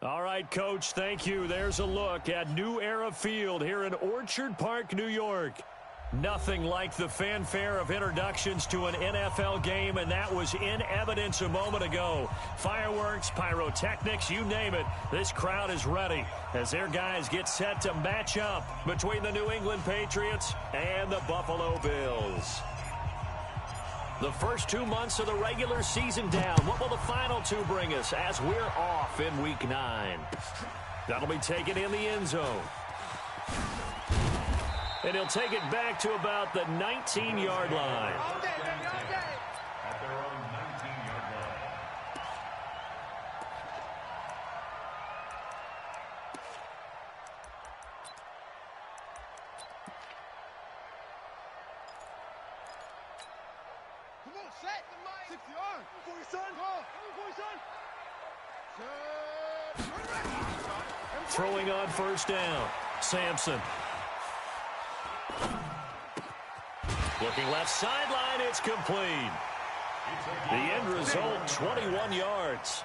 All right, Coach, thank you. There's a look at New Era Field here in Orchard Park, New York. Nothing like the fanfare of introductions to an NFL game, and that was in evidence a moment ago. Fireworks, pyrotechnics, you name it. This crowd is ready as their guys get set to match up between the New England Patriots and the Buffalo Bills. The first 2 months of the regular season down. What will the final two bring us as we're off in Week 9? That'll be taken in the end zone. And he'll take it back to about the 19-yard line. At their own 19-yard line. Come on, set. 6 yards. For your son. For your son. Throwing on first down. Sampson. Looking left sideline, it's complete. The end result, 21 yards.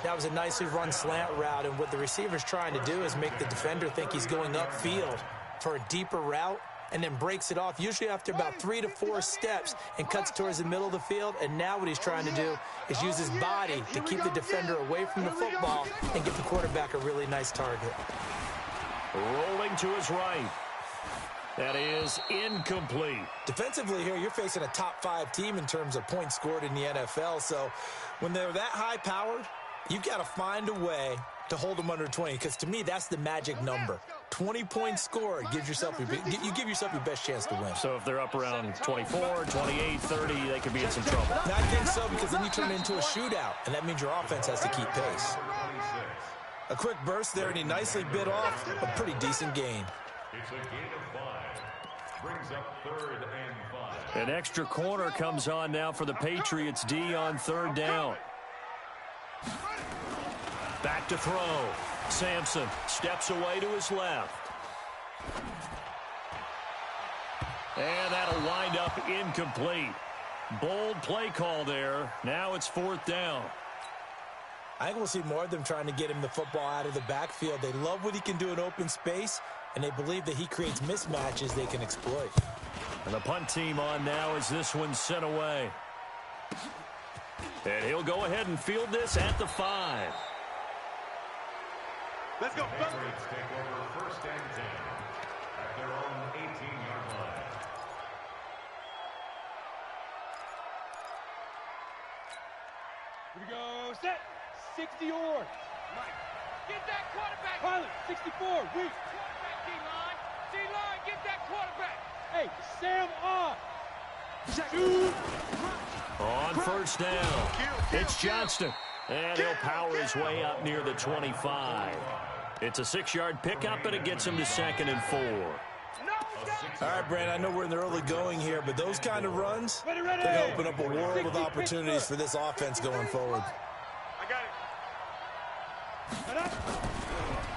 That was a nicely run slant route, and what the receiver's trying to do is make the defender think he's going upfield for a deeper route and then breaks it off, usually after about 3 to 4 steps, and cuts towards the middle of the field. And now what he's trying to do is use his body to keep the defender away from the football and give the quarterback a really nice target. Rolling to his right. That is incomplete. Defensively here, you're facing a top 5 team in terms of points scored in the NFL. So when they're that high-powered, you've got to find a way to hold them under 20, because to me, that's the magic number. 20 points scored gives yourself you give yourself your best chance to win. So if they're up around 24, 28, 30, they could be in some trouble. And I think so, because then you turn it into a shootout, and that means your offense has to keep pace. A quick burst there, and he nicely bit off a pretty decent gain. It's a gain of 5. Brings up 3rd and 5. An extra corner comes on now for the Patriots D on 3rd down. Back to throw. Sampson steps away to his left. And that'll wind up incomplete. Bold play call there. Now it's 4th down. I think we'll see more of them trying to get him the football out of the backfield. They love what he can do in open space, and they believe that he creates mismatches they can exploit. And the punt team on now as this one's sent away. And he'll go ahead and field this at the 5. Let's go. Patriots take over 1st and 10 at their own 18-yard line. Here we go. Set. 60 yards. Mike. Get that quarterback. Pilot. 64. Weak. Quarterback. D-line. D-line. Get that quarterback. Hey, Sam off. Shoot. On first down, it's Johnston. And he'll power his way up near the 25. It's a 6-yard pickup, and it gets him to 2nd and 4. All right, Brandon, I know we're in the early going here, but those kind of runs, they open up a world of opportunities for this offense going forward. I got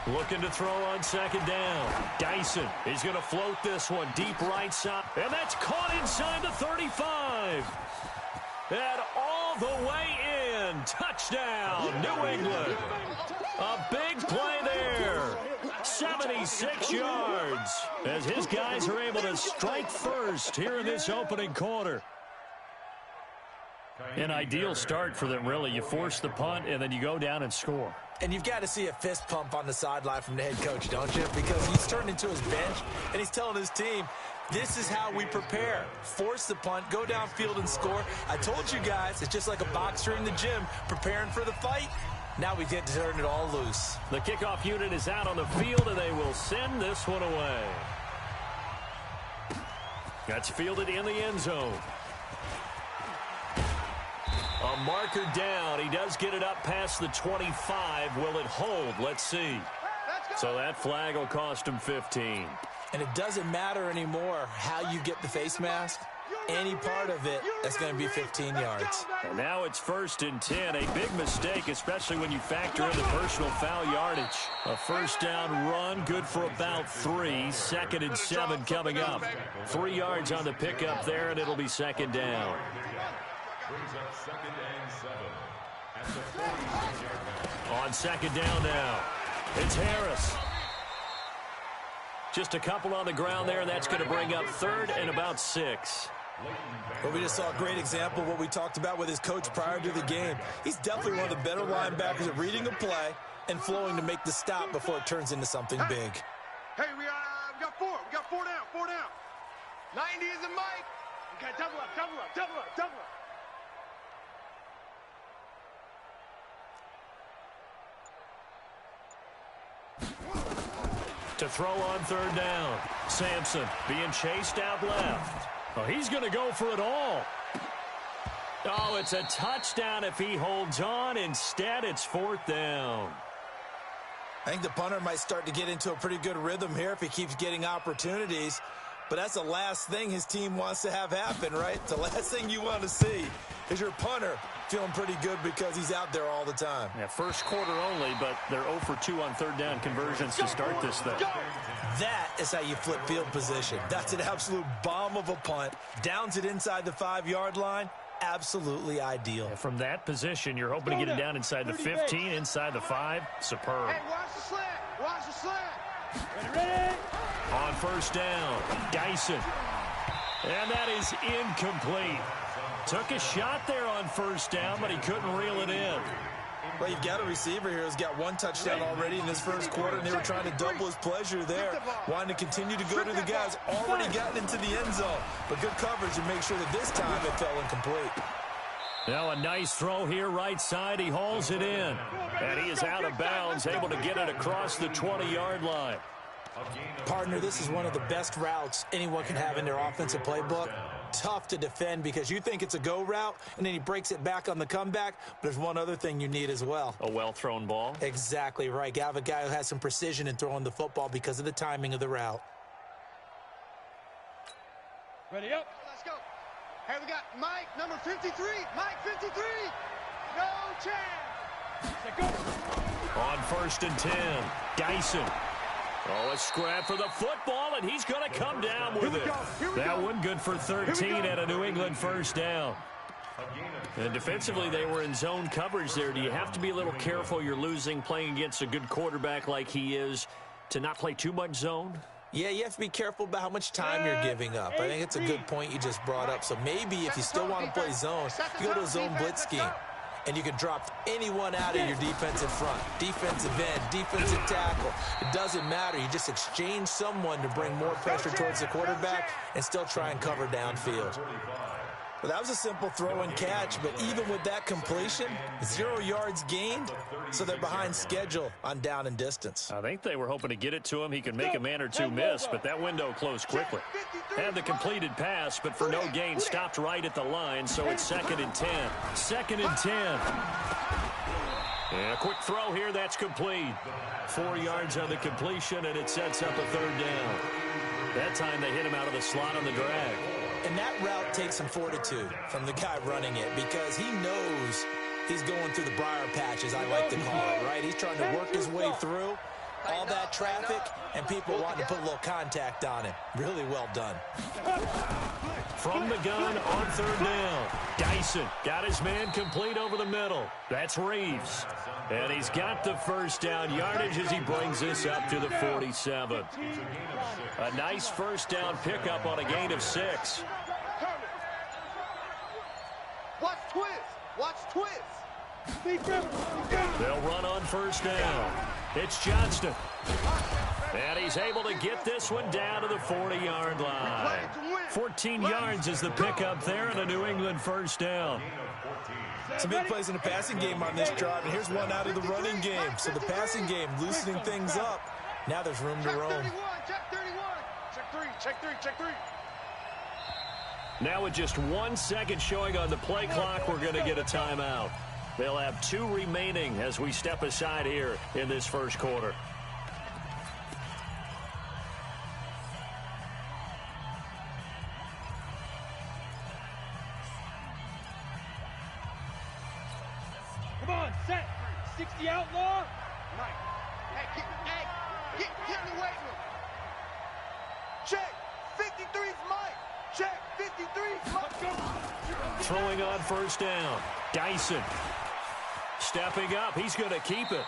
it. Looking to throw on 2nd down. Dyson, he's going to float this one deep right side. And that's caught inside the 35. And all the way in. Touchdown, New England. A big play there. 76 yards as his guys are able to strike first here in this opening quarter. An ideal start for them, really. You force the punt, and then you go down and score. And you've got to see a fist pump on the sideline from the head coach, don't you? Because he's turned into his bench, and he's telling his team, this is how we prepare. Force the punt, go downfield and score. I told you guys, it's just like a boxer in the gym preparing for the fight. Now we get to turn it all loose. The kickoff unit is out on the field, and they will send this one away. That's fielded in the end zone. A marker down. He does get it up past the 25. Will it hold? Let's see. So that flag will cost him 15. And it doesn't matter anymore how you get the face mask. Any part of it, that's going to be 15 yards. And now it's 1st and 10. A big mistake, especially when you factor in the personal foul yardage. A first down run, good for about 3. 2nd and 7 coming up. 3 yards on the pickup there, and it'll be 2nd down. Brings up 2nd and 7. at the 46-yard line. On second down now, it's Harris. Just a couple on the ground there, and that's going to bring up third and about 6. Well, we just saw a great example of what we talked about with his coach prior to the game. He's definitely one of the better linebackers at reading a play and flowing to make the stop before it turns into something big. Hey, we got 4. We got 4 down. 4 down. 90 is the Mike. Okay, double up, double up, double up, double up. To throw on third down. Sampson being chased out left. Oh, he's going to go for it all. Oh, it's a touchdown if he holds on. Instead, it's 4th down. I think the punter might start to get into a pretty good rhythm here if he keeps getting opportunities. But that's the last thing his team wants to have happen, right? The last thing you want to see is your punter feeling pretty good because he's out there all the time. Yeah, first quarter only, but they're 0 for 2 on third down conversions to start this thing. That is how you flip field position. That's an absolute bomb of a punt. Downs it inside the 5-yard line. Absolutely ideal. Yeah, from that position, you're hoping to get it down inside the 15, inside the 5. Superb. Hey, watch the slant. Watch the slant. Ready? On first down, Dyson. And that is incomplete. Took a shot there on first down, but he couldn't reel it in. Well, you've got a receiver here who's got 1 touchdown already in this first quarter, and they were trying to double his pleasure there, wanting to continue to go to the guys already gotten into the end zone. But good coverage to make sure that this time it fell incomplete. Now a nice throw here right side. He hauls it in. And he is out of bounds, able to get it across the 20-yard line. Partner, this is one of the best routes anyone can have in their offensive playbook. Tough to defend because you think it's a go route, and then he breaks it back on the comeback. But there's one other thing you need as well. A well-thrown ball. Exactly right. You have a guy who has some precision in throwing the football because of the timing of the route. Ready up. Let's go. Hey, we got Mike, number 53. Mike, 53. No chance. Say go. On first and 10, Dyson. Oh, a scrap for the football, and he's going to come down with it. That one good for 13 and a New England first down. And defensively, they were in zone coverage there. Do you have to be a little careful? You're losing, playing against a good quarterback like he is, to not play too much zone? Yeah, you have to be careful about how much time you're giving up. I think it's a good point you just brought up. So maybe if you still want to play zone, you go to a zone blitz scheme. And you can drop anyone out of your defensive front, defensive end, defensive tackle. It doesn't matter. You just exchange someone to bring more pressure towards the quarterback and still try and cover downfield. Well, that was a simple throw and catch, but even with that completion, 0 yards gained, so they're behind schedule on down and distance. I think they were hoping to get it to him. He could make a man or two miss, but that window closed quickly. Had the completed pass, but for no gain, stopped right at the line, so it's 2nd and 10. 2nd and 10. And a quick throw here, that's complete. 4 yards on the completion, and it sets up a third down. That time they hit him out of the slot on the drag. And that route takes some fortitude from the guy running it because he knows he's going through the briar patch, as I like to call it, right? He's trying to work his way through all that traffic and people wanting to put a little contact on him. Really well done. From the gun on third down, Dyson got his man complete over the middle. That's Reeves. And he's got the first down yardage as he brings this up to the 47. A nice first down pickup on a gain of 6. Watch twist. Watch twist. They'll run on first down. It's Johnston. And he's able to get this one down to the 40-yard line. 14 yards is the pickup there and a New England first down. Some big plays in the passing game on this drive, and here's one out of the running game. So the passing game loosening things up. Now there's room to roam. Check 31. Check 3. Check 3. Check 3. Now with just 1 second showing on the play clock, we're going to get a timeout. They'll have 2 remaining as we step aside here in this first quarter. Come on, set. 60 outlaw. Mike. Hey, get in the weight room. Check. 53's Mike. Check. 53's Mike. Throwing on first down. Dyson. stepping up. He's going to keep it.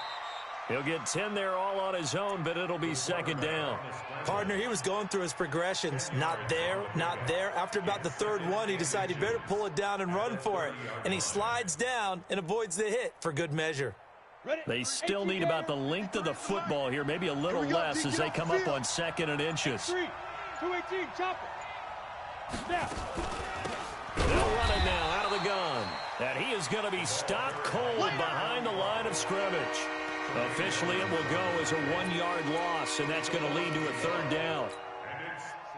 He'll get 10 there all on his own, but it'll be second down. Partner, he was going through his progressions. Not there, not there. After about the third one, he decided he better pull it down and run for it. And he slides down and avoids the hit for good measure. They still need about the length of the football here, maybe a little less as they come up on 2nd and inches. 218, chop it. Now. They'll run it now out of the gun. And he is going to be stopped cold behind the line of scrimmage. Officially, it will go as a 1-yard loss, and that's going to lead to a 3rd down.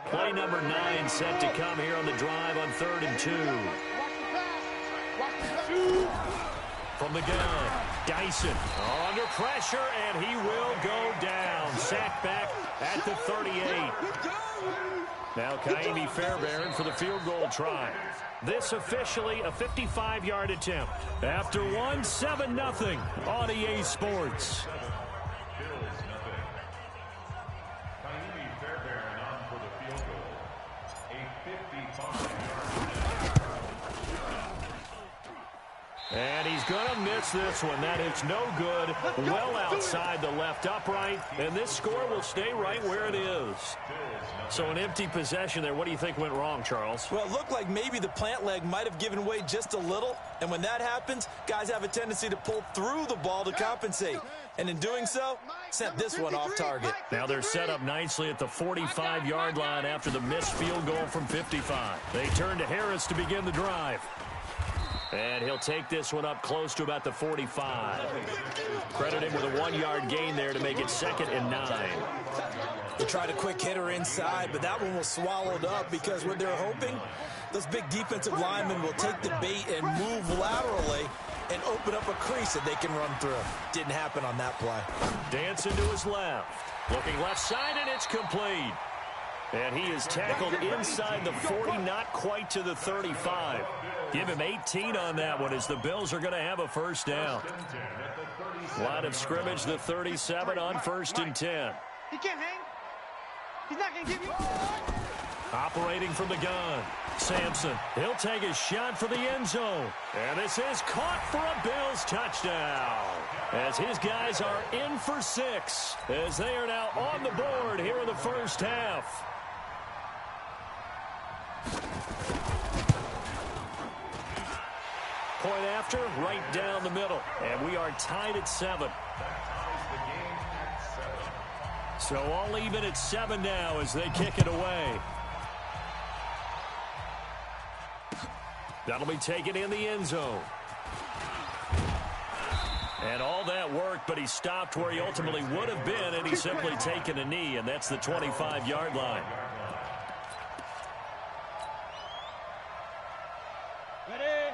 Play number 9 set to come here on the drive on 3rd and 2. From the gun, Dyson under pressure, and he will go down. Sacked back at the 38. Now Kaimi Fairbairn for the field goal try. This officially a 55-yard attempt. After one, 7-0 on EA Sports. And he's going to miss this one. That is no good. Well outside the left upright. And this score will stay right where it is. So an empty possession there. What do you think went wrong, Charles? Well, it looked like maybe the plant leg might have given way just a little. And when that happens, guys have a tendency to pull through the ball to compensate. And in doing so, sent this one off target. Now they're set up nicely at the 45-yard line after the missed field goal from 55. They turn to Harris to begin the drive. And he'll take this one up close to about the 45. Credit him with a 1-yard gain there to make it 2nd and 9. They tried a quick hitter inside, but that one was swallowed up because what they're hoping, those big defensive linemen will take the bait and move laterally and open up a crease that they can run through. Didn't happen on that play. Dancing to his left. Looking left side, and it's complete. And he is tackled inside the 40, not quite to the 35. Give him 18 on that one as the Bills are going to have a 1st down. Line of scrimmage, the 37 on 1st and 10. He can't hang. He's not going to give you. Operating from the gun. Sampson, he'll take a shot for the end zone. And this is caught for a Bills touchdown. As his guys are in for 6. As they are now on the board here in the first half. Point after, right down the middle. And we are tied at 7. So all even at 7 now as they kick it away. That'll be taken in the end zone. And all that worked, but he stopped where he ultimately would have been, and he's simply taken a knee, and that's the 25-yard line.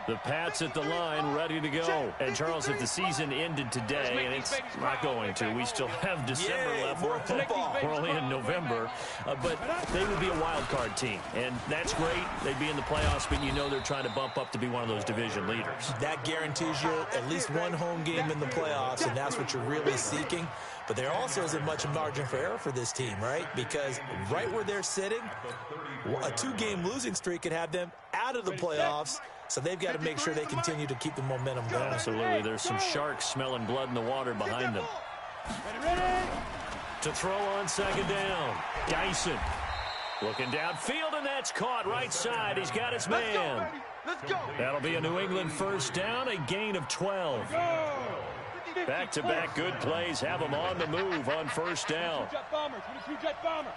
The Pats at the line, ready to go. And, Charles, if the season ended today, and it's not going to, we still have December left. We're only in November. But they would be a wild card team. And that's great. They'd be in the playoffs, but you know they're trying to bump up to be one of those division leaders. That guarantees you at least one home game in the playoffs, and that's what you're really seeking. But there also isn't much margin for error for this team, right? Because right where they're sitting, a 2-game losing streak could have them out of the playoffs. So they've got to make sure they continue to keep the momentum going. Absolutely. There's some sharks smelling blood in the water behind them. To throw on 2nd down. Dyson looking downfield, and that's caught right side. He's got his man. That'll be a New England 1st down, a gain of 12. Back-to-back good plays have them on the move on 1st down. Jet bomber, 22 jet bomber.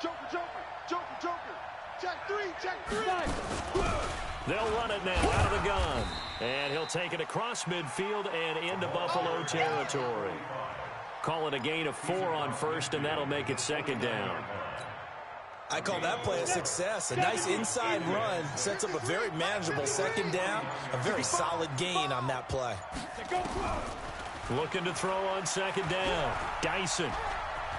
Joker. Check 3. They'll run it now out of the gun. And he'll take it across midfield and into Buffalo territory. Call it a gain of 4 on 1st, and that'll make it 2nd down. I call that play a success. A nice inside run sets up a very manageable 2nd down. A very solid gain on that play. Looking to throw on 2nd down. Dyson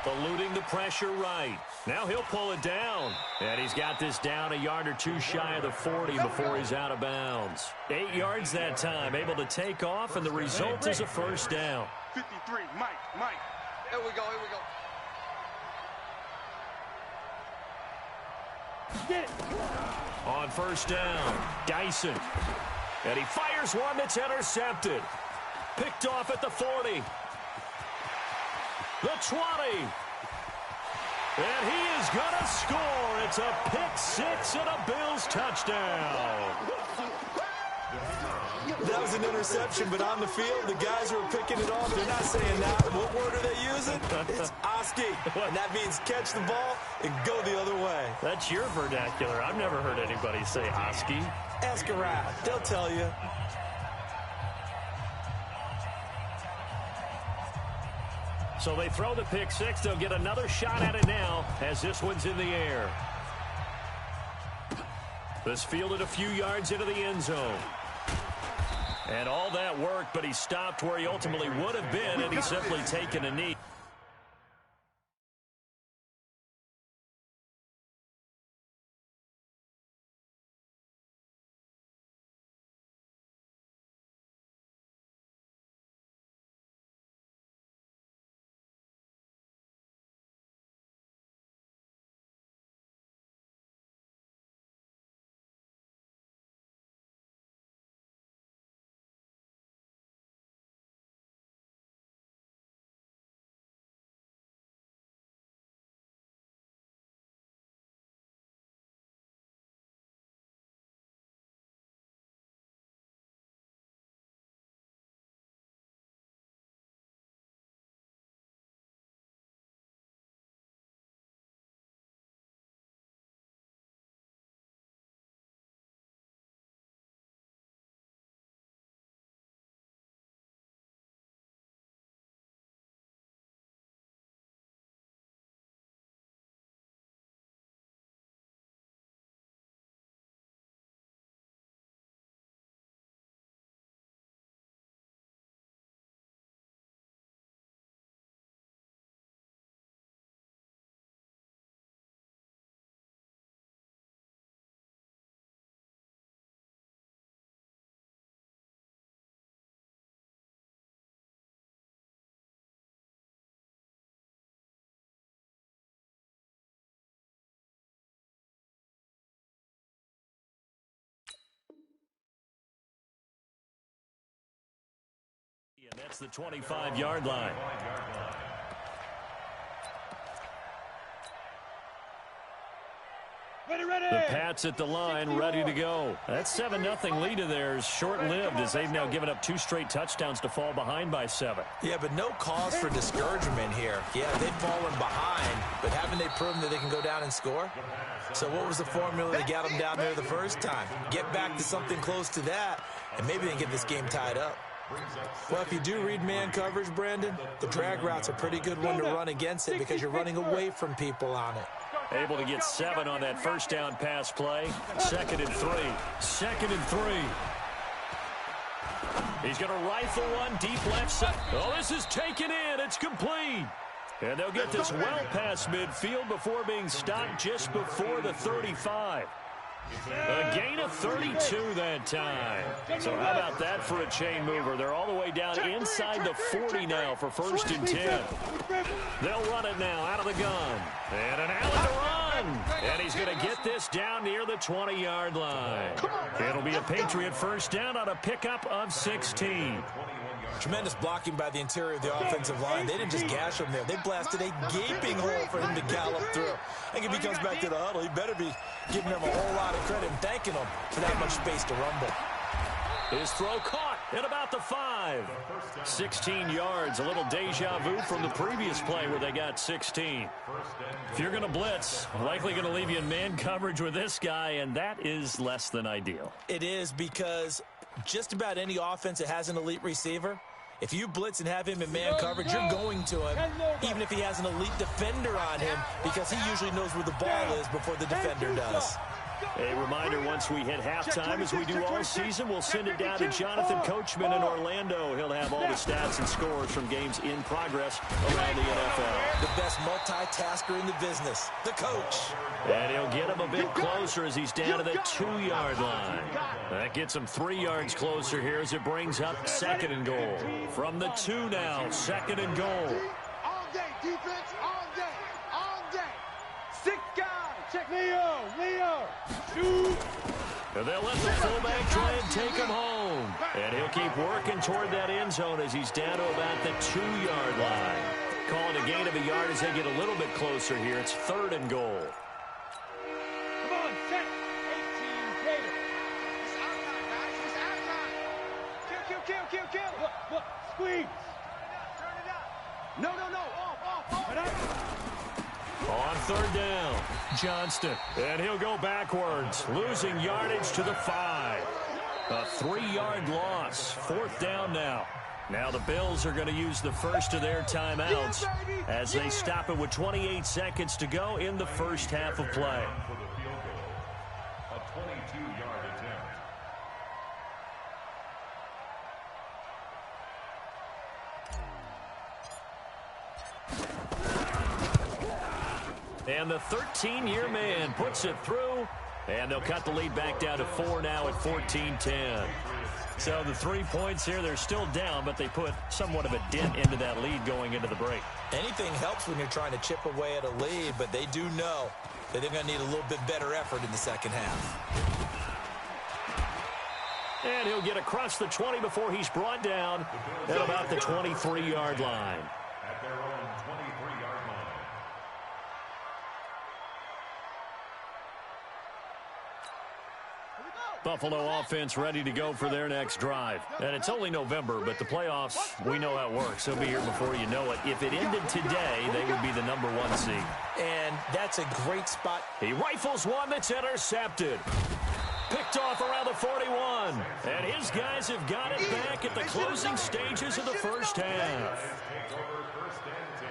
eluding the pressure right. Now he'll pull it down. And he's got this down a yard or 2 shy of the 40 before he's out of bounds. 8 yards that time, able to take off, and the result is a 1st down. 53, Mike. Here we go. Get it. On 1st down, Dyson. And he fires one that's intercepted. Picked off at the 40. The 20. And he is going to score. It's a pick six and a Bills touchdown. That was an interception, but on the field, the guys who are picking it off, they're not saying that. What word are they using? It's Oski, and that means catch the ball and go the other way. That's your vernacular. I've never heard anybody say Oski. Ask around. They'll tell you. So they throw the pick six. They'll get another shot at it now as this one's in the air. This fielded a few yards into the end zone. And all that worked, but he stopped where he ultimately would have been, and he's simply taken a knee. And that's the 25-yard line. The Pats at the line, ready to go. That 7-0 lead of theirs short-lived as they've now given up 2 straight touchdowns to fall behind by 7. Yeah, but no cause for discouragement here. Yeah, they've fallen behind, but haven't they proven that they can go down and score? So what was the formula to get them down there the first time? Get back to something close to that, and maybe they can get this game tied up. Well, if you do read man coverage, Brandon, the drag route's a pretty good one to run against it because you're running away from people on it. Able to get 7 on that first down pass play. 2nd and 3. 2nd and 3. He's going to rifle one deep left side. Oh, this is taken in. It's complete. And they'll get this well past midfield before being stopped just before the 35. A gain of 32 that time. So how about that for a chain mover? They're all the way down inside the 40 now for 1st and 10. They'll run it now out of the gun. And an Allen to run. And he's going to get this down near the 20-yard line. It'll be a Patriot first down on a pickup of 16. Tremendous blocking by the interior of the offensive line. They didn't just gash him there. They blasted a gaping hole for him to gallop through. I think if he comes back to the huddle, he better be giving them a whole lot of credit and thanking them for that much space to rumble. His throw caught at about the 5. 16 yards, a little deja vu from the previous play where they got 16. If you're going to blitz, likely going to leave you in man coverage with this guy, and that is less than ideal. It is because just about any offense that has an elite receiver, if you blitz and have him in man coverage, you're going to him, even if he has an elite defender on him, because he usually knows where the ball is before the defender does. A reminder, once we hit halftime, as we do all season, we'll send it down to Jonathan Coachman in Orlando. He'll have all the stats and scores from games in progress around the NFL. The best multitasker in the business, the coach. And he'll get him a bit closer as he's down to the 2-yard line. That gets him 3 yards closer here as it brings up 2nd and goal. From the 2 now, 2nd and goal. All day, defense, all day, all day. 6 guys. Check Leo, shoot. And they'll let the fullback try and take him home. And he'll keep working toward that end zone as he's down to about the 2-yard line. Calling a gain of a yard as they get a little bit closer here. It's 3rd and goal. Come on, set. 18 Gator. It's our time, guys. It's our time. Kill. Look. Squeeze. Turn it up. No. Off. On 3rd down, Johnston. And he'll go backwards, losing yardage to the 5. A 3-yard loss. 4th down now. Now the Bills are going to use the first of their timeouts as they stop it with 28 seconds to go in the first half of play. For the field goal, a 22-yard attempt. And the 13-year man puts it through, and they'll cut the lead back down to 4 now at 14-10. So the 3 points here, they're still down, but they put somewhat of a dent into that lead going into the break. Anything helps when you're trying to chip away at a lead, but they do know that they're going to need a little bit better effort in the second half. And he'll get across the 20 before he's brought down at about the 23-yard line. At their own 23-yard line. Buffalo offense ready to go for their next drive. And it's only November, but the playoffs, we know how it works. They'll be here before you know it. If it ended today, they would be the #1 seed. And that's a great spot. He rifles one that's intercepted. Picked off around the 41. And his guys have got it back at the closing stages of the first half. Take over 1st and 10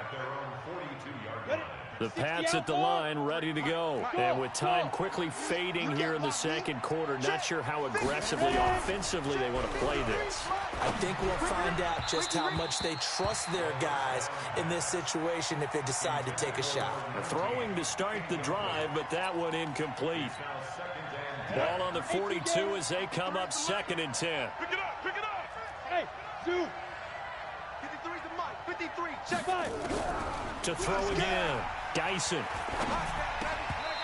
at their own 42-yard line. The Pats at the line ready to go. And with time quickly fading here in the second quarter, not sure how aggressively, offensively they want to play this. I think we'll find out just how much they trust their guys in this situation if they decide to take a shot. Throwing to start the drive, but that one incomplete. Ball on the 42 as they come up 2nd and 10. Pick it up. Hey, Zoo. 53's the mic. 53, check 5. To throw again, Dyson.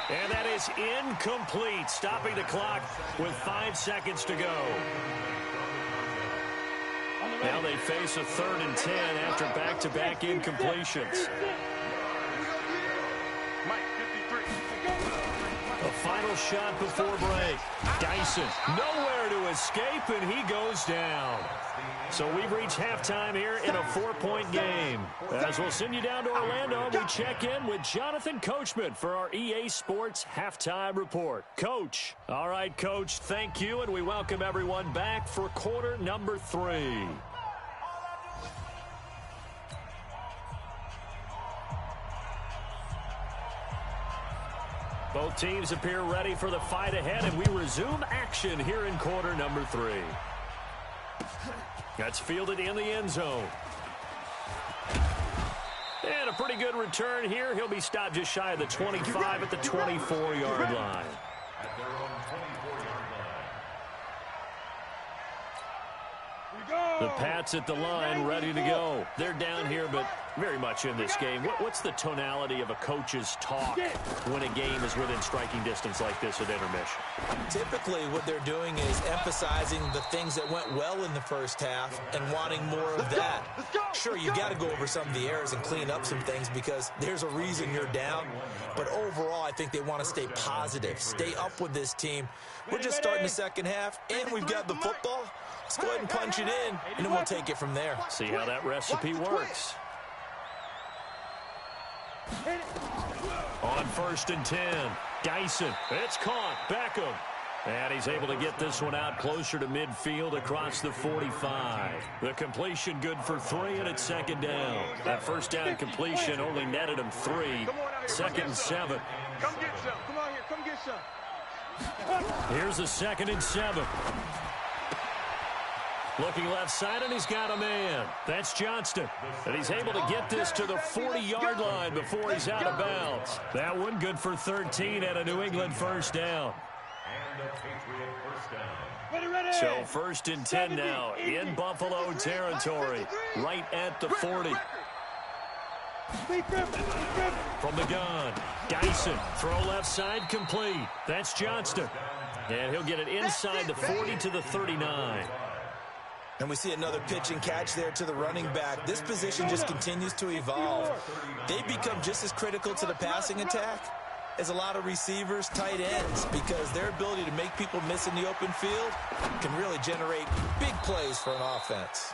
And that is incomplete, stopping the clock with 5 seconds to go. Now they face a 3rd and 10 after back-to-back incompletions. A final shot before break. Dyson, nowhere to escape, and he goes down. So we've reached halftime here in a 4-point game. As we'll send you down to Orlando, we check in with Jonathan Coachman for our EA Sports Halftime Report. Coach. All right, Coach, thank you, and we welcome everyone back for quarter number 3. Both teams appear ready for the fight ahead, and we resume action here in quarter number 3. That's fielded in the end zone. And a pretty good return here. He'll be stopped just shy of the 25 at the 24-yard line. At their own 24-yard The Pats at the line ready to go. They're down here, but very much in this game. What's the tonality of a coach's talk when a game is within striking distance like this at intermission? Typically, what they're doing is emphasizing the things that went well in the first half and wanting more of that. Sure, you got to go over some of the errors and clean up some things because there's a reason you're down. But overall, I think they want to stay positive, stay up with this team. We're just starting the second half, and we've got the football. Let's go ahead and punch it in, and then we'll take it from there. See how that recipe works. On 1st and 10, Dyson. It's caught. Beckham. And he's able to get this one out closer to midfield across the 45. The completion good for 3, and it's 2nd down. That first down completion only netted him 3. 2nd and 7. Come get some. Come on here. Come get some. Here's a 2nd and 7. Looking left side, and he's got a man. That's Johnston. And he's able to get this to the 40-yard line before he's out of bounds. That one good for 13 and a New England first down. And a Patriot first down. So 1st and 10 now in Buffalo territory, right at the 40. From the gun, Dyson, throw left side complete. That's Johnston. And he'll get it inside the 40 to the 39. And we see another pitch and catch there to the running back. This position just continues to evolve. They become just as critical to the passing attack as a lot of receivers, tight ends, because their ability to make people miss in the open field can really generate big plays for an offense.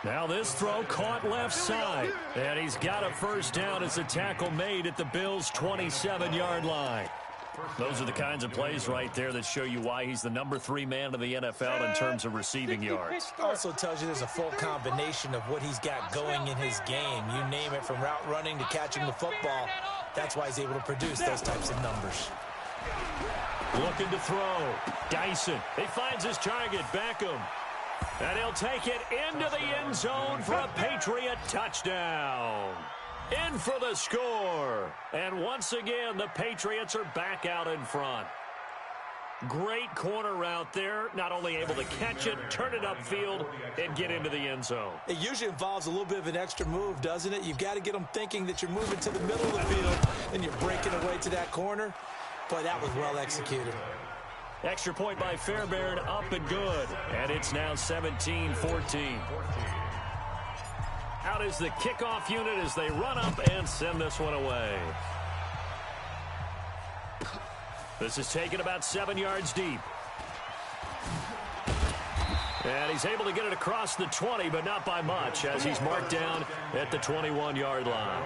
Now this throw caught left side, and he's got a first down as a tackle made at the Bills' 27-yard line. Those are the kinds of plays right there that show you why he's the number 3 man in the NFL in terms of receiving yards. Also tells you there's a full combination of what he's got going in his game. You name it, from route running to catching the football. That's why he's able to produce those types of numbers. Looking to throw. Dyson. He finds his target, Beckham. And he'll take it into the end zone for a Patriot touchdown. In for the score. And once again, the Patriots are back out in front. Great corner route there. Not only able to catch it, turn it upfield, and get into the end zone. It usually involves a little bit of an extra move, doesn't it? You've got to get them thinking that you're moving to the middle of the field and you're breaking away to that corner. Boy, that was well executed. Extra point by Fairbairn, up and good. And it's now 17-14. Out is the kickoff unit as they run up and send this one away. This is taken about 7 yards deep. And he's able to get it across the 20, but not by much, as he's marked down at the 21-yard line.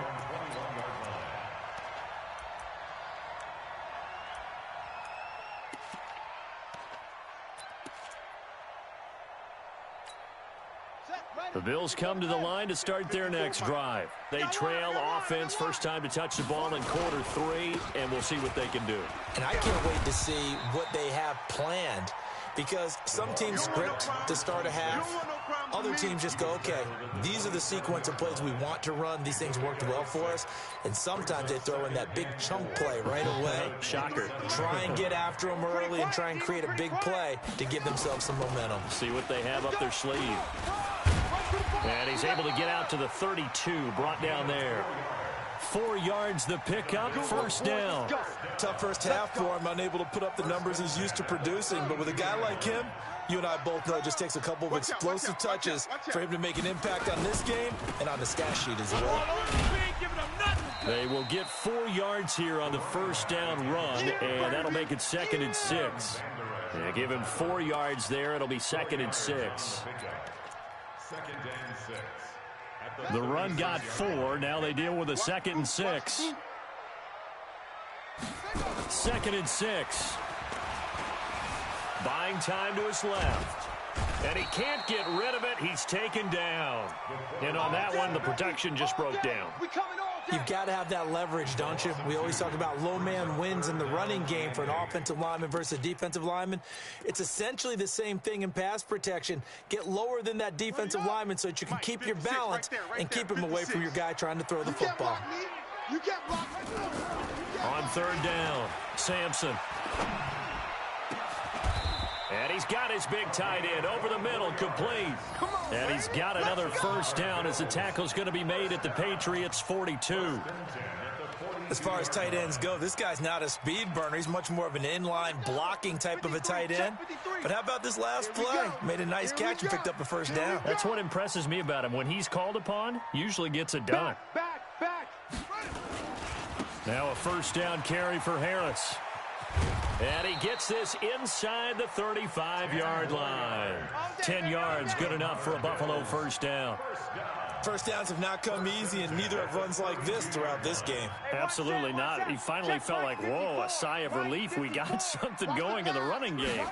The Bills come to the line to start their next drive. They trail offense, first time to touch the ball in quarter 3, and we'll see what they can do. And I can't wait to see what they have planned, because some teams script to start a half. Other teams just go, okay, these are the sequence of plays we want to run. These things worked well for us. And sometimes they throw in that big chunk play right away. Shocker. Try and get after them early and try and create a big play to give themselves some momentum. See what they have up their sleeve. And he's able to get out to the 32, brought down there. 4 yards the pickup, first down. Tough first half for him, unable to put up the numbers he's used to producing. But with a guy like him, you and I both know it just takes a couple of explosive touches for him to make an impact on this game and on the stat sheet as well. They will get 4 yards here on the first down run, and that'll make it 2nd and 6. They give him 4 yards there. It'll be 2nd and 6. The run got 4. Now they deal with a 2nd and 6. 2nd and 6. Buying time to his left. And he can't get rid of it. He's taken down. And on that one, the protection just broke down. You've got to have that leverage, don't you? We always talk about low man wins in the running game for an offensive lineman versus a defensive lineman. It's essentially the same thing in pass protection. Get lower than that defensive lineman so that you can keep your balance and keep him away from your guy trying to throw the football. On 3rd down, Sampson. And he's got his big tight end over the middle, complete. And he's got another first down as the tackle's going to be made at the Patriots' 42. As far as tight ends go, this guy's not a speed burner. He's much more of an inline blocking type of a tight end. But how about this last play? Made a nice catch and picked up a first down. That's what impresses me about him. When he's called upon, usually gets it done. Back. Now a first down carry for Harris. And he gets this inside the 35-yard line. 10 yards, good enough for a Buffalo first down. First downs have not come easy, and neither have runs like this throughout this game. Absolutely not. He finally felt like, whoa, a sigh of relief. We got something going in the running game.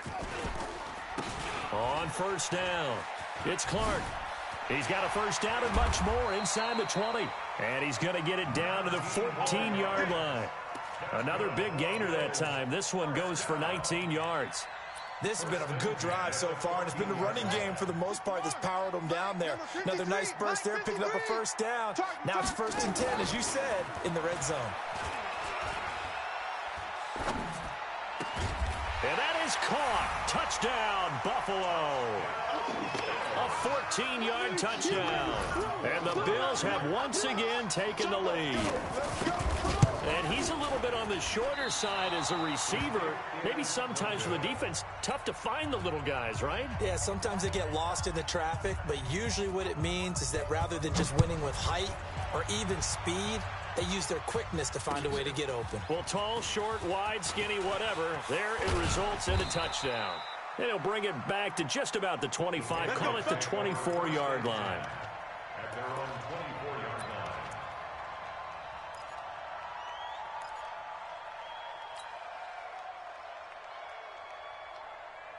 On first down, it's Clark. He's got a first down and much more inside the 20. And he's going to get it down to the 14-yard line. Another big gainer that time. This one goes for 19 yards. This has been a good drive so far, and it's been the running game for the most part that's powered them down there. Another nice burst there, picking up a first down. Now it's 1st and 10, as you said, in the red zone. And that is caught. Touchdown, Buffalo. A 14-yard touchdown. And the Bills have once again taken the lead. And he's a little bit on the shorter side as a receiver. Maybe sometimes for the defense, tough to find the little guys, right? Yeah, sometimes they get lost in the traffic, but usually what it means is that rather than just winning with height or even speed, they use their quickness to find a way to get open. Well, tall, short, wide, skinny, whatever, there it results in a touchdown. And he'll bring it back to just about the 25, call it the 24-yard line. At their own 24-yard line.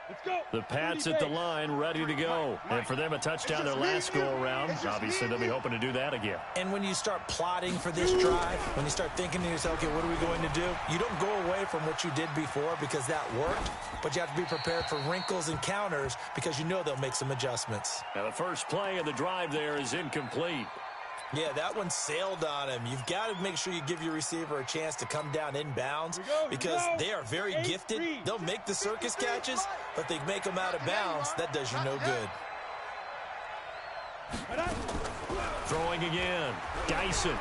Let's go. The Pats at the line, ready to go. And for them, a touchdown their last go-around. Obviously, they'll be hoping to do that again. And when you start plotting for this drive, when you start thinking to yourself, okay, what are we going to do? You don't go away from what you did before because that worked, but you have to be prepared for wrinkles and counters because you know they'll make some adjustments. Now, the first play of the drive there is incomplete. Yeah, that one sailed on him. You've got to make sure you give your receiver a chance to come down inbounds because they are very gifted. They'll make the circus catches, but they make them out of bounds. That does you no good. Throwing again. Dyson.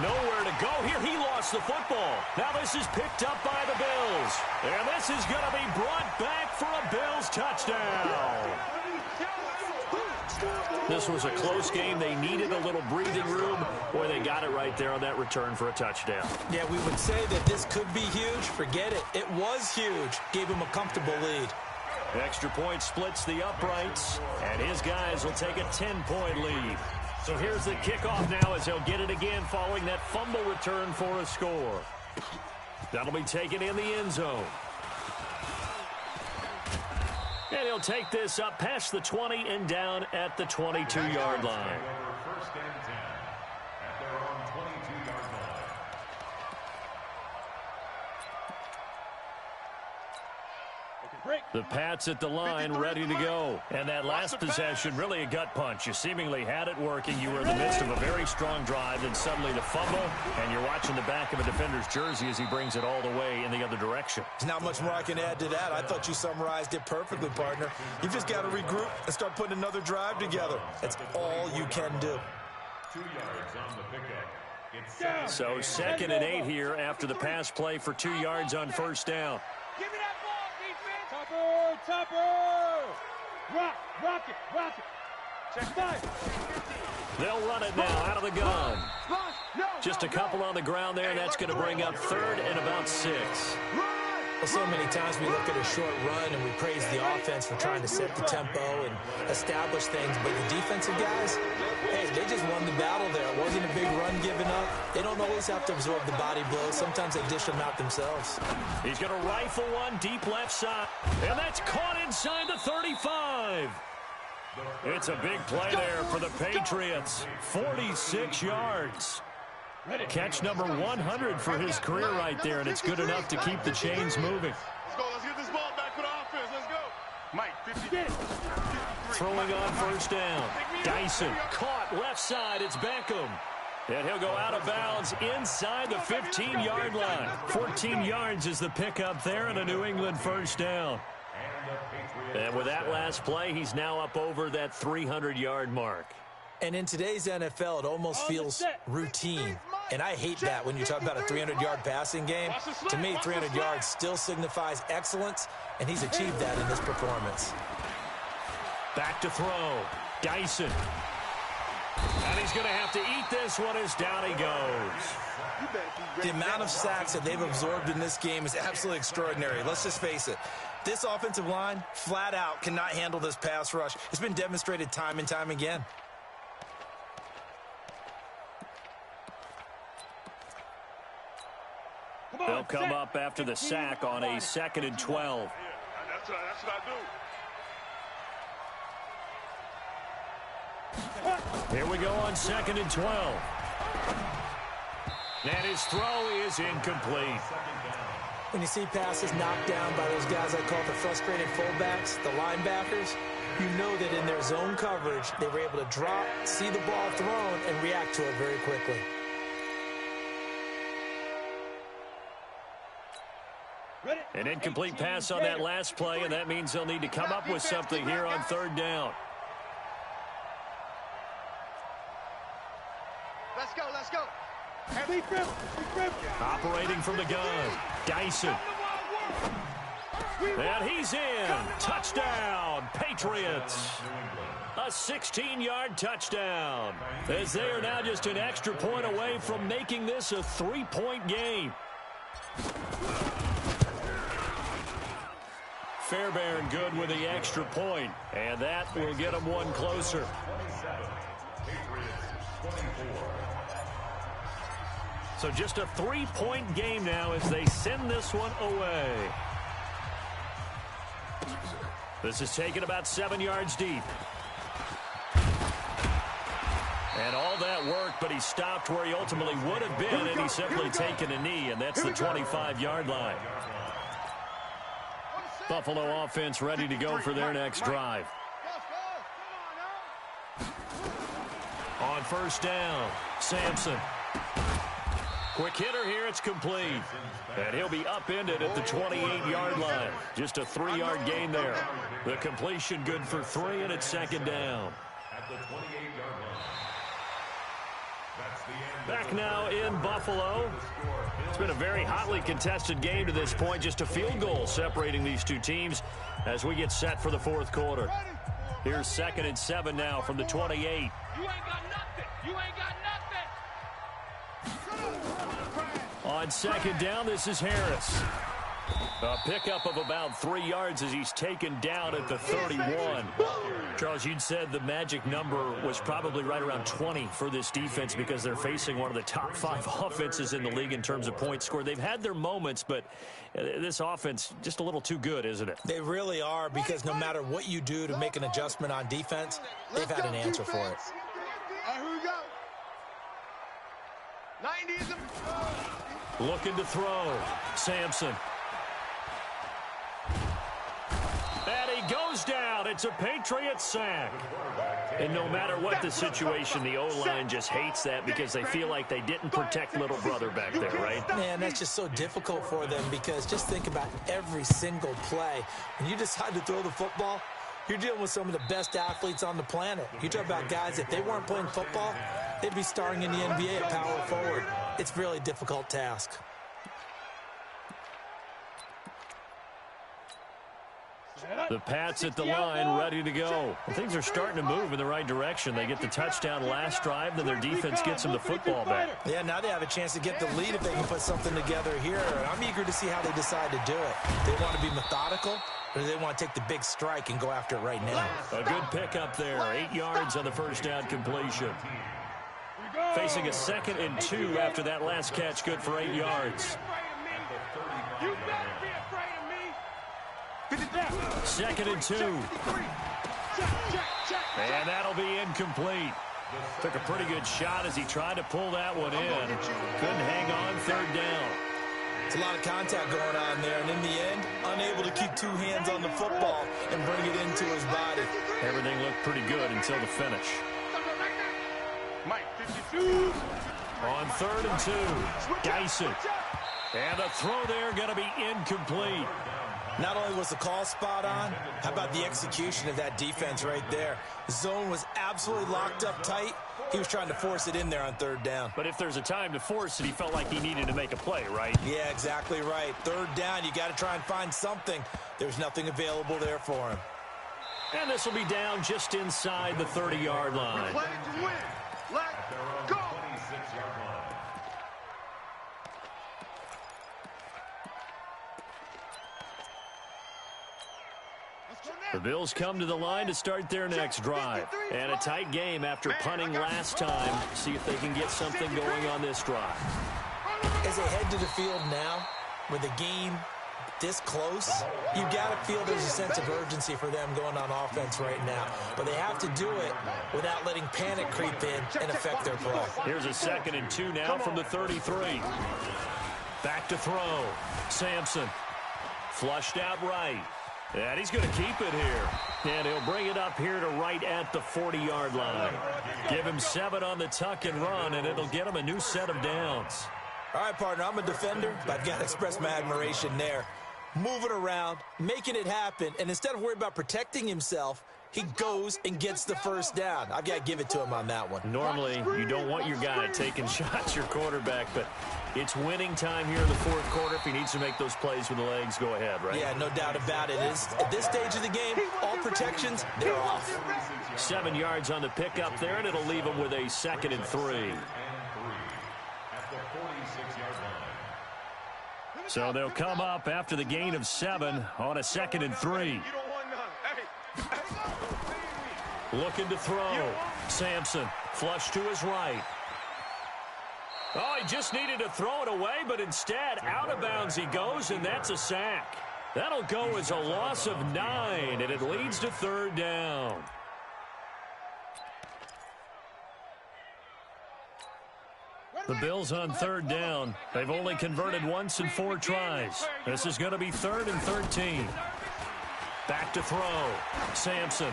Nowhere to go here. He lost the football. Now this is picked up by the Bills. And this is going to be brought back for a Bills touchdown. This was a close game. They needed a little breathing room. Boy, they got it right there on that return for a touchdown. Yeah, we would say that this could be huge. Forget it. It was huge. Gave him a comfortable lead. Extra point splits the uprights, and his guys will take a 10-point lead. So here's the kickoff now as they'll get it again following that fumble return for a score. That'll be taken in the end zone. And he'll take this up past the 20 and down at the 22-yard line. First and 10 at their own 22-yard line. The Pats at the line, ready to go. And that last possession, really a gut punch. You seemingly had it working. You were in the midst of a very strong drive, and suddenly the fumble, and you're watching the back of a defender's jersey as he brings it all the way in the other direction. There's not much more I can add to that. I thought you summarized it perfectly, partner. You've just got to regroup and start putting another drive together. That's all you can do. 2 yards on the pickup. It's So 2nd and 8 here after the pass play for 2 yards on first down. Give me that ball, defense. Topper, topper. Rock it. Check 5. They'll run it now out of the gun. Just a couple on the ground there, and that's going to bring up 3rd and about 6. Well, so many times we look at a short run and we praise the offense for trying to set the tempo and establish things, but the defensive guys, hey, they just won the battle there. It wasn't a big run given up. They don't always have to absorb the body blows. Sometimes they dish them out themselves. He's going to rifle one deep left side, and that's caught inside the 35. It's a big play there for the Patriots. 46 yards. Catch number 100 for his career right there, and it's good enough to keep the chains moving. Let's go. Let's get this ball back for the offense. Let's go. Mike, 50. Throwing on first down. Dyson caught left side. It's Beckham. And he'll go out of bounds inside the 15-yard line. 14 yards is the pickup there, and a New England first down. And with that last play, he's now up over that 300-yard mark. And in today's NFL, it almost feels routine. And I hate that when you talk about a 300-yard passing game. To me, 300 yards still signifies excellence, and he's achieved that in this performance. Back to throw. Dyson. And he's going to have to eat this one as down he goes. The amount of sacks that they've absorbed in this game is absolutely extraordinary. Let's just face it. This offensive line, flat out, cannot handle this pass rush. It's been demonstrated time and time again. They'll come up after the sack on a 2nd and 12. That's what I do. Here we go on 2nd and 12. And his throw is incomplete. When you see passes knocked down by those guys I call the frustrated fullbacks, the linebackers, you know that in their zone coverage, they were able to drop, see the ball thrown, and react to it very quickly. An incomplete pass on that last play, and that means they'll need to come up with something here on 3rd down. Let's go. Operating from the gun, Dyson. And he's in. Touchdown, Patriots. A 16-yard touchdown. As they are now just an extra point away from making this a 3-point game. Fairbairn good with the extra point, and that will get them one closer. So just a 3-point game now as they send this one away. This is taken about 7 yards deep. And all that work, but he stopped where he ultimately would have been, and he's simply taken a knee, and that's the 25-yard line. Buffalo offense ready to go for their next drive. On first down, Sampson. Quick hitter here, it's complete. And he'll be upended at the 28-yard line. Just a 3-yard gain there. The completion good for 3, and it's second down. At the 28-yard line. That's the end. Back now in Buffalo. It's been a very hotly contested game to this point. Just a field goal separating these two teams as we get set for the fourth quarter. Here's 2nd and 7 now from the 28. You ain't got nothing. You ain't got nothing. On second down, this is Harris. A pickup of about 3 yards as he's taken down at the 31. Charles, you'd said the magic number was probably right around 20 for this defense because they're facing one of the top 5 offenses in the league in terms of points scored. They've had their moments, but this offense just a little too good, isn't it? They really are, because no matter what you do to make an adjustment on defense, they've had an answer for it. Here we go. 90s. Looking to throw. Sampson. And he goes down. It's a Patriot sack. And no matter what the situation, the O-line just hates that because they feel like they didn't protect little brother back there, right? Man, that's just so difficult for them because just think about every single play. When you decide to throw the football, you're dealing with some of the best athletes on the planet. You talk about guys, if they weren't playing football, they'd be starring in the NBA at power forward. It's a really difficult task. The Pats at the line, ready to go. Well, things are starting to move in the right direction. They get the touchdown last drive, then their defense gets them the football back. Yeah, now they have a chance to get the lead if they can put something together here. I'm eager to see how they decide to do it. They want to be methodical, or do they want to take the big strike and go after it right now? A good pickup there. 8 yards on the first down completion. Facing a 2nd and 2 after that last catch, good for 8 yards. You better be afraid of me. 2nd and 2. And that'll be incomplete. Took a pretty good shot as he tried to pull that one in. Couldn't hang on, 3rd down. It's a lot of contact going on there, and in the end, unable to keep 2 hands on the football and bring it into his body. Everything looked pretty good until the finish. Mike, 52. On 3rd and 2, Dyson. And the throw there going to be incomplete. Not only was the call spot on, how about the execution of that defense right there? The zone was absolutely locked up tight. He was trying to force it in there on 3rd down. But if there's a time to force it, he felt like he needed to make a play, right? Yeah, exactly right. 3rd down, you got to try and find something. There's nothing available there for him. And this will be down just inside the 30-yard line. Play to win. Let's go. 26-yard line. The Bills come to the line to start their next drive. And a tight game after punting last time. See if they can get something going on this drive. As they head to the field now, with the game this close, you got to feel there's a sense of urgency for them going on offense right now. But they have to do it without letting panic creep in and affect their play. Here's a 2nd and 2 now from the 33. Back to throw. Sampson. Flushed out right. And he's going to keep it here. And he'll bring it up here to right at the 40-yard line. Give him 7 on the tuck and run, and it'll get him a new set of downs. All right, partner, I'm a defender, but I've got to express my admiration there. Moving around, making it happen, and instead of worrying about protecting himself, he goes and gets the first down. I've got to give it to him on that one. Normally, you don't want your guy taking shots, your quarterback, but it's winning time here in the fourth quarter. If he needs to make those plays with the legs, go ahead, right? Yeah, no doubt about it. At this stage of the game, all protections, they're off. 7 yards on the pickup there, and it'll leave him with a 2nd and 3. So they'll come up after the gain of 7 on a 2nd and 3. Looking to throw. Sampson, flush to his right. Oh, he just needed to throw it away, but instead, out of bounds he goes, and that's a sack. That'll go as a loss of 9, and it leads to 3rd down. The Bills on 3rd down. They've only converted once in 4 tries. This is going to be 3rd and 13. Back to throw. Sampson.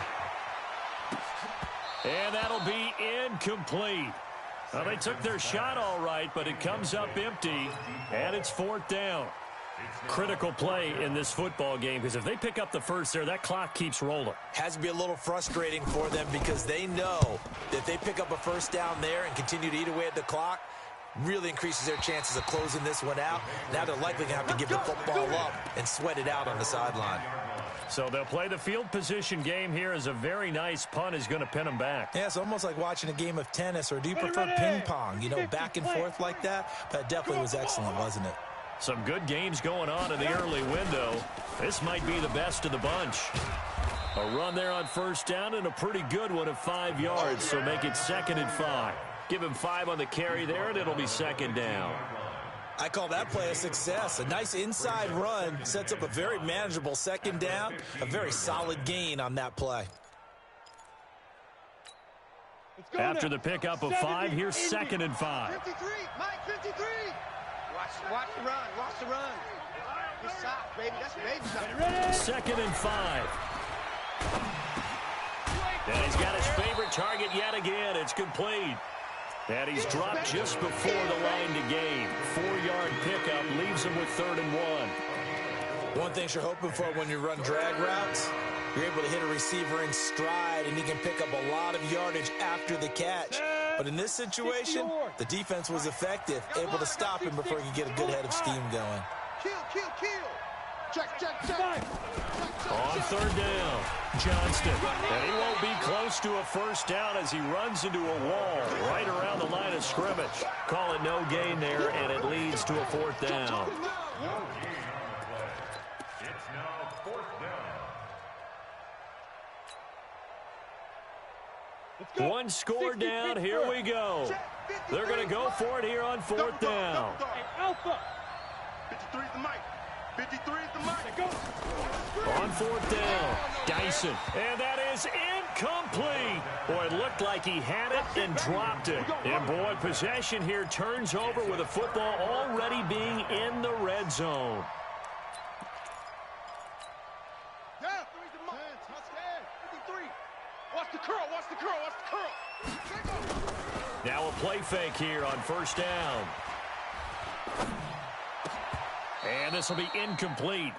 And that'll be incomplete. Well, they took their shot all right, but it comes up empty, and it's 4th down. Critical play in this football game, because if they pick up the first there, that clock keeps rolling. Has to be a little frustrating for them because they know that if they pick up a first down there and continue to eat away at the clock, really increases their chances of closing this one out. Now they're likely going to have to give the football up and sweat it out on the sideline. So they'll play the field position game here as a very nice punt is going to pin them back. Yeah, it's almost like watching a game of tennis, or do you prefer ping pong? You know, back and forth like that? That definitely was excellent, wasn't it? Some good games going on in the early window. This might be the best of the bunch. A run there on first down and a pretty good one of 5 yards, so make it 2nd and 5. Give him 5 on the carry there, and it'll be 2nd down. I call that play a success. A nice inside run sets up a very manageable 2nd down. A very solid gain on that play. After the pickup of 5, here's 2nd and 5. 53, Mike, 53. Watch the run, watch the run. Good shot, baby, that's baby shot. 2nd and 5. And he's got his favorite target yet again. It's complete. And he's dropped just before the line to gain. 4-yard pickup leaves him with 3rd and 1. One thing you're hoping for when you run drag routes, you're able to hit a receiver in stride, and he can pick up a lot of yardage after the catch. But in this situation, the defense was effective, able to stop him before he could get a good head of steam going. Kill. Check. On 3rd down, Johnston. And he won't be close to a first down as he runs into a wall right around the line of scrimmage. Call it no gain there, and it leads to a 4th down. It's now 4th down. One score down, here we go. They're going to go for it here on 4th down. Hey, Alpha. 53 the mic. 53 the mic. On 4th down, Dyson. And that is incomplete. Boy, it looked like he had it and dropped it. And boy, possession here turns over with the football already being in the red zone. Yeah, 53. Watch the curl. Now a play fake here on 1st down. And this will be incomplete.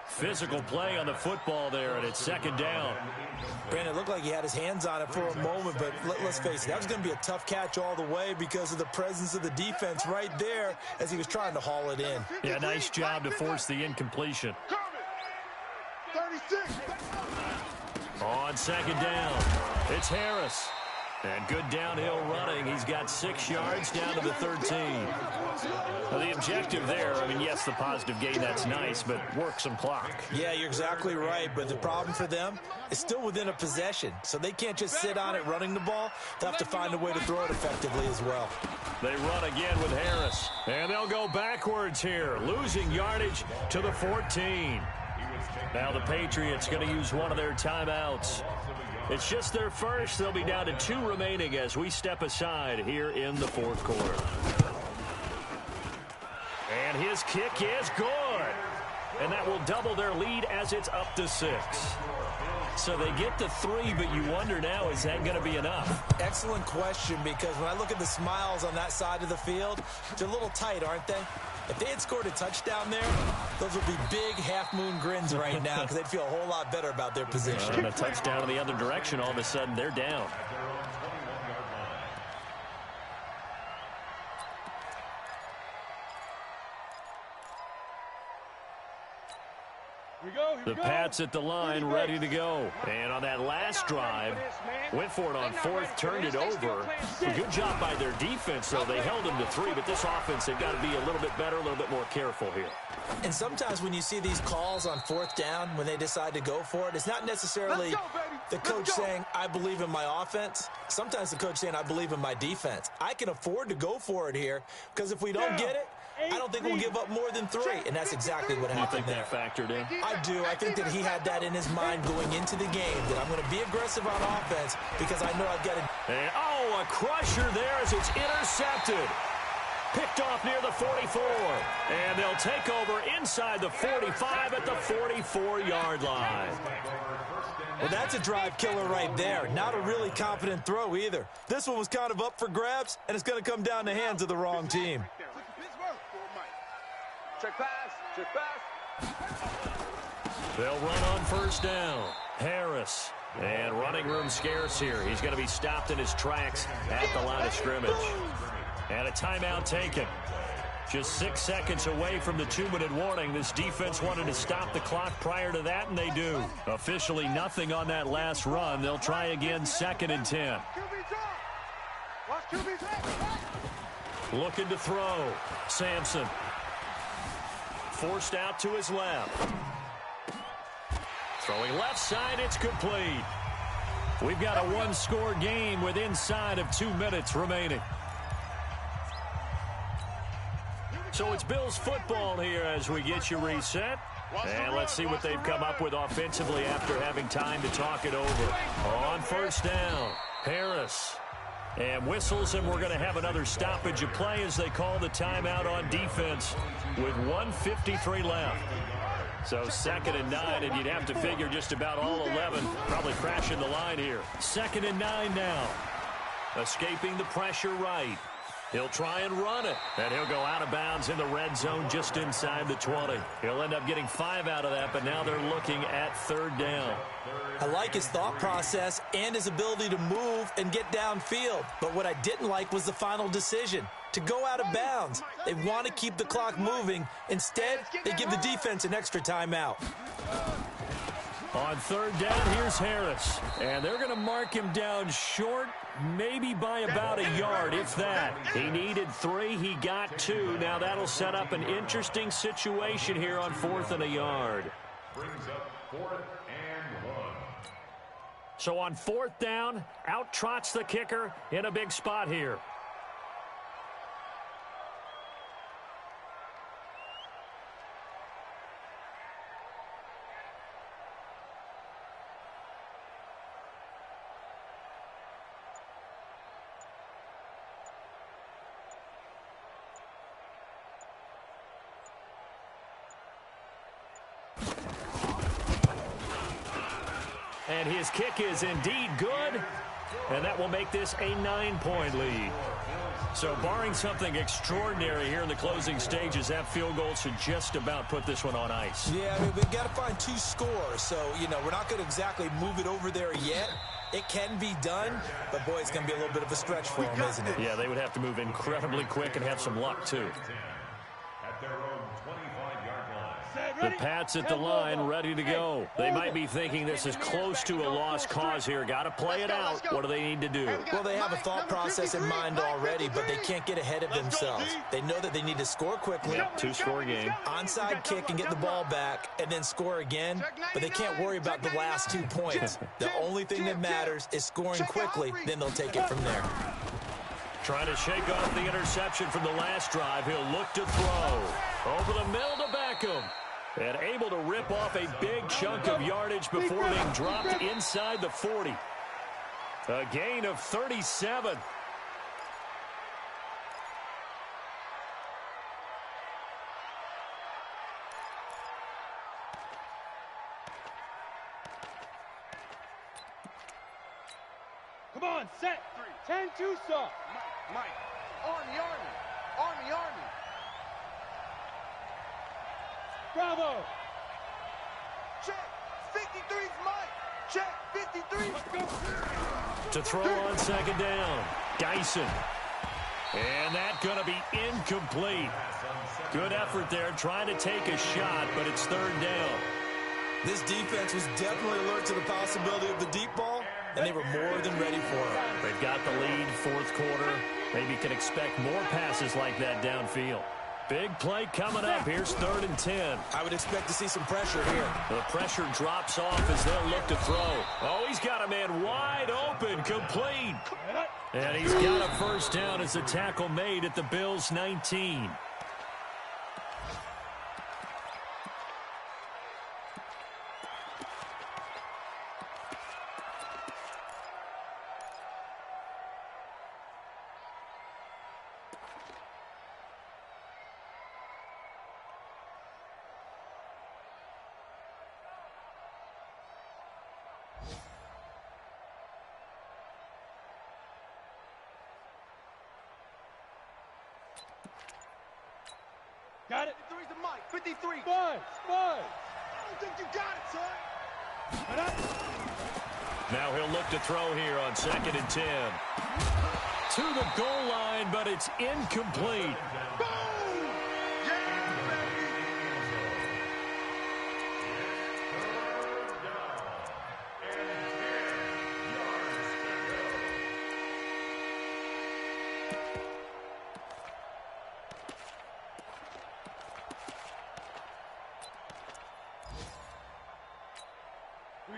Physical play on the football there, and it's 2nd down. Brandon, it looked like he had his hands on it for a moment, but let's face it, that was going to be a tough catch all the way because of the presence of the defense right there as he was trying to haul it in. Yeah, nice job to force the incompletion. 36. On 2nd down, it's Harris. And good downhill running. He's got 6 yards down to the 13. Well, the objective there, I mean, yes, the positive gain, that's nice, but work some clock. Yeah, you're exactly right, but the problem for them is still within a possession, so they can't just sit on it running the ball. They'll have to find a way to throw it effectively as well. They run again with Harris, and they'll go backwards here, losing yardage to the 14. Now the Patriots going to use one of their timeouts. It's just their first. They'll be down to 2 remaining as we step aside here in the 4th quarter. And his kick is good. And that will double their lead as it's up to 6. So they get the 3, but you wonder now, is that going to be enough? Excellent question, because when I look at the smiles on that side of the field, they're a little tight, aren't they? If they had scored a touchdown there, those would be big half-moon grins right now because they'd feel a whole lot better about their position. And a touchdown in the other direction, all of a sudden, they're down. The Pats at the line, ready to go. And on that last drive, went for it on 4th, turned it over. A good job by their defense, though. They held them to 3, but this offense, they've got to be a little bit better, a little bit more careful here. And sometimes when you see these calls on 4th down, when they decide to go for it, it's not necessarily the coach saying, I believe in my offense. Sometimes the coach saying, I believe in my defense. I can afford to go for it here because if we don't get it, I don't think we'll give up more than 3, and that's exactly what happened there. You think that factored in? I do. I think that he had that in his mind going into the game, that I'm going to be aggressive on offense because I know I've got to. And, oh, a crusher there as it's intercepted. Picked off near the 44. And they'll take over inside the 45 at the 44-yard line. Well, that's a drive killer right there. Not a really confident throw either. This one was kind of up for grabs, and it's going to come down the hands of the wrong team. Check pass. Check pass. They'll run on 1st down. Harris. And running room scarce here. He's going to be stopped in his tracks at the line of scrimmage. And a timeout taken. Just 6 seconds away from the 2-minute warning. This defense wanted to stop the clock prior to that, and they do. Officially nothing on that last run. They'll try again 2nd and 10. Looking to throw. Sampson. Forced out to his left. Throwing left side, it's complete. We've got a 1-score game with inside of 2 minutes remaining. So it's Bills football here as we get you reset. And let's see what they've come up with offensively after having time to talk it over. On 1st down, Harris. And whistles, and we're going to have another stoppage of play as they call the timeout on defense with 1:53 left. So 2nd and 9, and you'd have to figure just about all 11 probably crashing the line here. 2nd and 9 now. Escaping the pressure right. He'll try and run it, and he'll go out of bounds in the red zone just inside the 20. He'll end up getting 5 out of that, but now they're looking at 3rd down. I like his thought process and his ability to move and get downfield. But what I didn't like was the final decision, to go out of bounds. They want to keep the clock moving. Instead, they give the defense an extra timeout. On 3rd down, here's Harris. And they're going to mark him down short, maybe by about a yard, if that. He needed 3. He got 2. Now that'll set up an interesting situation here on 4th and a yard. Brings up 4th and 1. So on 4th down, out trots the kicker in a big spot here. And his kick is indeed good, and that will make this a 9-point lead. So barring something extraordinary here in the closing stages, that field goal should just about put this one on ice. Yeah, I mean, we've got to find 2 scores, so, you know, we're not going to exactly move it over there yet. It can be done, but, boy, it's going to be a little bit of a stretch for them, isn't it? Yeah, they would have to move incredibly quick and have some luck, too. At their own 25-yard line. The Pats at the line, ready to go. They might be thinking this is close to a lost cause here. Got to play it out. What do they need to do? Well, they have a thought process in mind already, but they can't get ahead of themselves. They know that they need to score quickly. 2-score game. Onside kick and get the ball back and then score again, but they can't worry about the last 2 points. The only thing that matters is scoring quickly, then they'll take it from there. Trying to shake off the interception from the last drive. He'll look to throw. Over the middle to Beckham. And able to rip off a big chunk of yardage before being dropped inside the 40. A gain of 37. Come on, set. 10-2 soft. Mike. Army. Bravo. Check. 53's Mike. Check. 53. Let's go. To throw on second down. Geisen. And that's going to be incomplete. Good effort there trying to take a shot, but it's third down. This defense was definitely alert to the possibility of the deep ball, and they were more than ready for it. They've got the lead, fourth quarter. Maybe can expect more passes like that downfield. Big play coming up. Here's 3rd and 10. I would expect to see some pressure here. The pressure drops off as they'll look to throw. Oh, he's got a man wide open, complete. And he's got a first down as the tackle made at the Bills' 19. Got it. 53's the Mike. 53. Five. I don't think you got it, son. Now he'll look to throw here on 2nd and 10. To the goal line, but it's incomplete. Boom! Yeah, baby!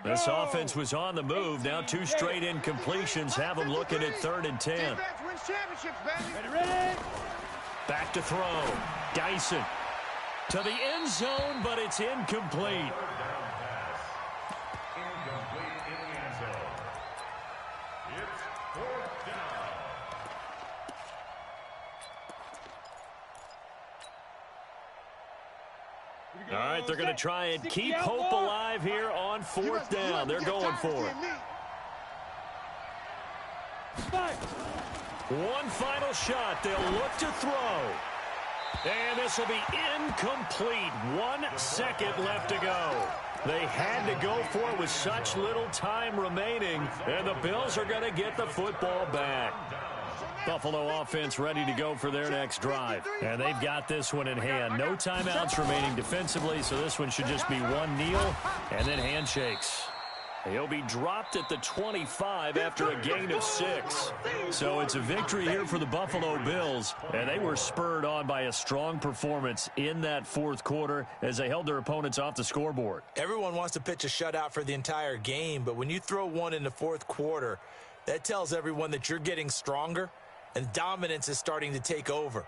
This offense was on the move. Now 2 straight incompletions have them looking at 3rd and 10. Defense wins championships, baby. Ready. Back to throw. Geisen to the end zone, but it's incomplete. Incomplete in the end zone. It's 4th down. All right, they're going to try and keep hope alive here on 4th down. They're going for it. One final shot. They'll look to throw. And this will be incomplete. 1 second left to go. They had to go for it with such little time remaining, and the Bills are going to get the football back. Buffalo offense ready to go for their next drive. And they've got this one in hand. No timeouts remaining defensively, so this one should just be one kneel and then handshakes. He'll be dropped at the 25 after a gain of 6. So it's a victory here for the Buffalo Bills, and they were spurred on by a strong performance in that 4th quarter as they held their opponents off the scoreboard. Everyone wants to pitch a shutout for the entire game, but when you throw one in the 4th quarter, that tells everyone that you're getting stronger and dominance is starting to take over.